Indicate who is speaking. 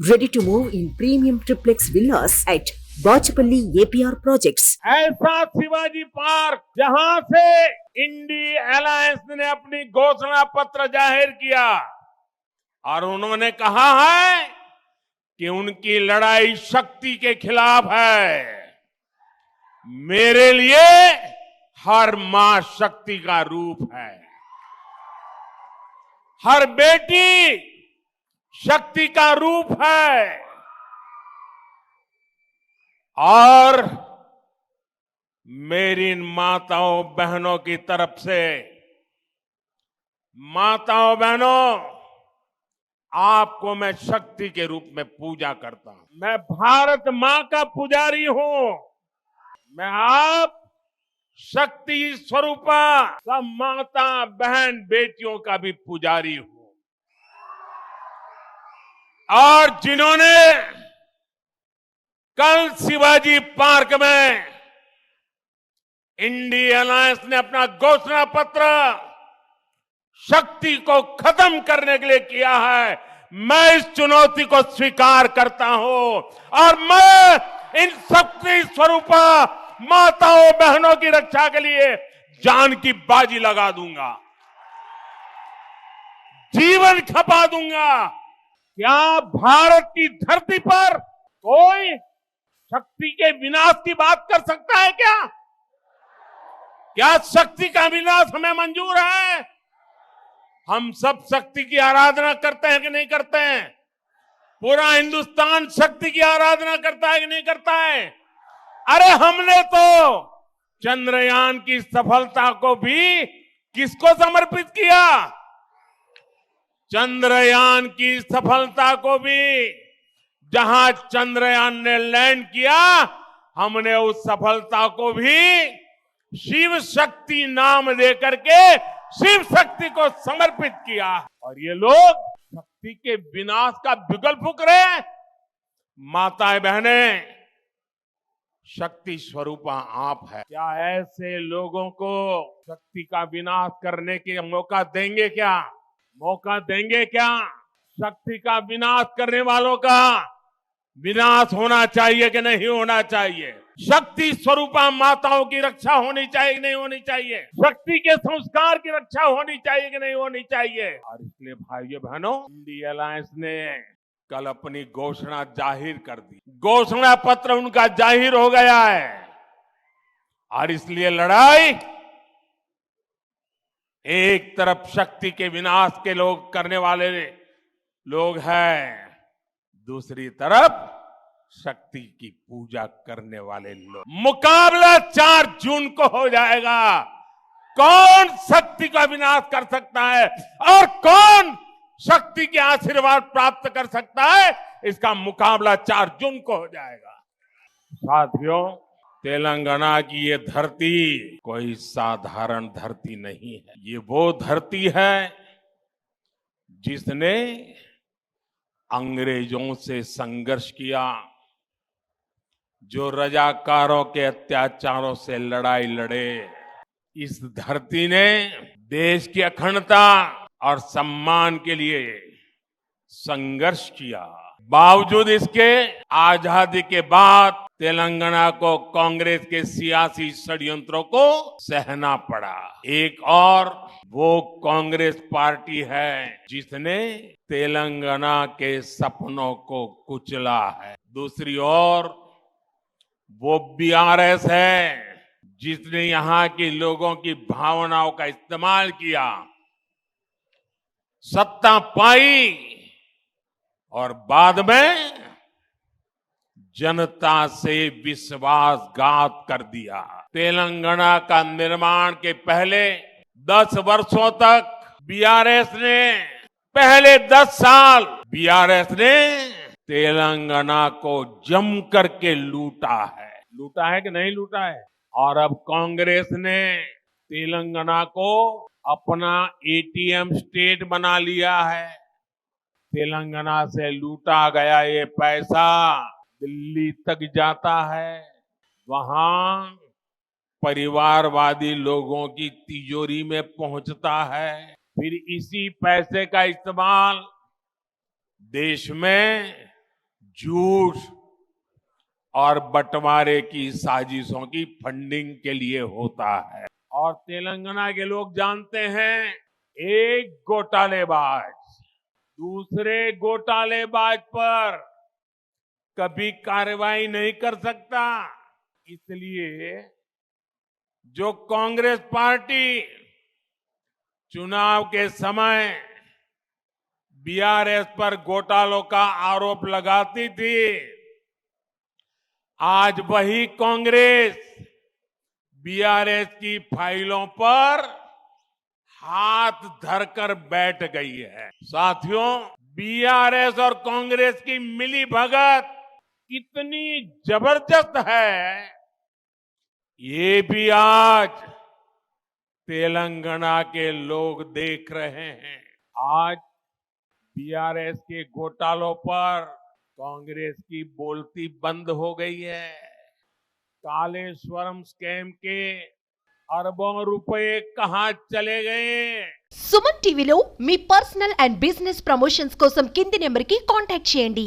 Speaker 1: Ready to move in premium triplex villas at Bachapalli APR Projects.
Speaker 2: ऐसा Shivaji park जहां से INDI alliance ने अपनी घोषणा पत्र जाहिर किया और उन्होंने कहा है कि उनकी लड़ाई शक्ति के खिलाफ है। मेरे लिए हर मां शक्ति का रूप है, हर बेटी शक्ति का रूप है और मेरी इन माताओं बहनों की तरफ से, माताओं बहनों, आपको मैं शक्ति के रूप में पूजा करता हूं। मैं भारत मां का पुजारी हूं। मैं आप शक्ति स्वरूपा सब माता बहन बेटियों का भी पुजारी हूं। और जिन्होंने कल शिवाजी पार्क में इंडी अलायंस ने अपना घोषणा पत्र शक्ति को खत्म करने के लिए किया है, मैं इस चुनौती को स्वीकार करता हूं और मैं इन शक्ति स्वरूपा माताओं बहनों की रक्षा के लिए जान की बाजी लगा दूंगा, जीवन खपा दूंगा। क्या भारत की धरती पर कोई शक्ति के विनाश की बात कर सकता है क्या? क्या शक्ति का विनाश हमें मंजूर है? हम सब शक्ति की आराधना करते हैं कि नहीं करते हैं? पूरा हिंदुस्तान शक्ति की आराधना करता है कि नहीं करता है? अरे हमने तो चंद्रयान की सफलता को भी किसको समर्पित किया? चंद्रयान की सफलता को भी जहां चंद्रयान ने लैंड किया, हमने उस सफलता को भी शिव शक्ति नाम देकर के शिव शक्ति को समर्पित किया। और ये लोग शक्ति के विनाश का बिगुल फूंक रहे हैं। माताएं बहनें, शक्ति स्वरूपा आप है। क्या ऐसे लोगों को शक्ति का विनाश करने के मौका देंगे क्या? मौका देंगे क्या? शक्ति का विनाश करने वालों का विनाश होना चाहिए कि नहीं होना चाहिए? शक्ति स्वरूपा माताओं की रक्षा होनी चाहिए कि नहीं होनी चाहिए? शक्ति के संस्कार की रक्षा होनी चाहिए कि नहीं होनी चाहिए? और इसलिए भाइयों बहनों, इंडी अलायंस ने कल अपनी घोषणा जाहिर कर दी। घोषणा पत्र उनका जाहिर हो गया है और इसलिए लड़ाई एक तरफ शक्ति के विनाश के लोग करने वाले लोग हैं, दूसरी तरफ शक्ति की पूजा करने वाले लोग। मुकाबला 4 जून को हो जाएगा। कौन शक्ति का विनाश कर सकता है और कौन शक्ति के आशीर्वाद प्राप्त कर सकता है, इसका मुकाबला 4 जून को हो जाएगा। साथियों, तेलंगाना की ये धरती कोई साधारण धरती नहीं है। ये वो धरती है जिसने अंग्रेजों से संघर्ष किया, जो रजाकारों के अत्याचारों से लड़ाई लड़े। इस धरती ने देश की अखंडता और सम्मान के लिए संघर्ष किया। बावजूद इसके आजादी के बाद तेलंगाना को कांग्रेस के सियासी षड्यंत्रों को सहना पड़ा। एक और वो कांग्रेस पार्टी है जिसने तेलंगाना के सपनों को कुचला है। दूसरी ओर वो बीआरएस है जिसने यहां के लोगों की भावनाओं का इस्तेमाल किया, सत्ता पाई और बाद में जनता से विश्वासघात कर दिया। तेलंगाना का निर्माण के पहले 10 वर्षों तक बीआरएस ने, पहले 10 साल बीआरएस ने तेलंगाना को जम करके लूटा है कि नहीं लूटा है? और अब कांग्रेस ने तेलंगाना को अपना एटीएम स्टेट बना लिया है। तेलंगाना से लूटा गया ये पैसा दिल्ली तक जाता है, वहां परिवारवादी लोगों की तिजोरी में पहुंचता है। फिर इसी पैसे का इस्तेमाल देश में झूठ और बंटवारे की साजिशों की फंडिंग के लिए होता है। और तेलंगाना के लोग जानते हैं, एक घोटालेबाज दूसरे घोटालेबाज पर कभी कार्रवाई नहीं कर सकता। इसलिए जो कांग्रेस पार्टी चुनाव के समय बीआरएस पर घोटालों का आरोप लगाती थी, आज वही कांग्रेस बीआरएस की फाइलों पर हाथ धरकर बैठ गई है। साथियों, बीआरएस और कांग्रेस की मिली भगत कितनी जबरदस्त है, ये भी आज तेलंगाना के लोग देख रहे हैं। आज बीआरएस के घोटालों पर कांग्रेस की बोलती बंद हो गई है। कालेश्वरम स्कैम के अरबों रुपए कहां चले गए?
Speaker 3: సుమన్ టీవీలో మీ పర్సనల్ అండ్ బిజినెస్ ప్రమోషన్స్ కోసం కింది నెంబర్కి కాంటాక్ట్ చేయండి.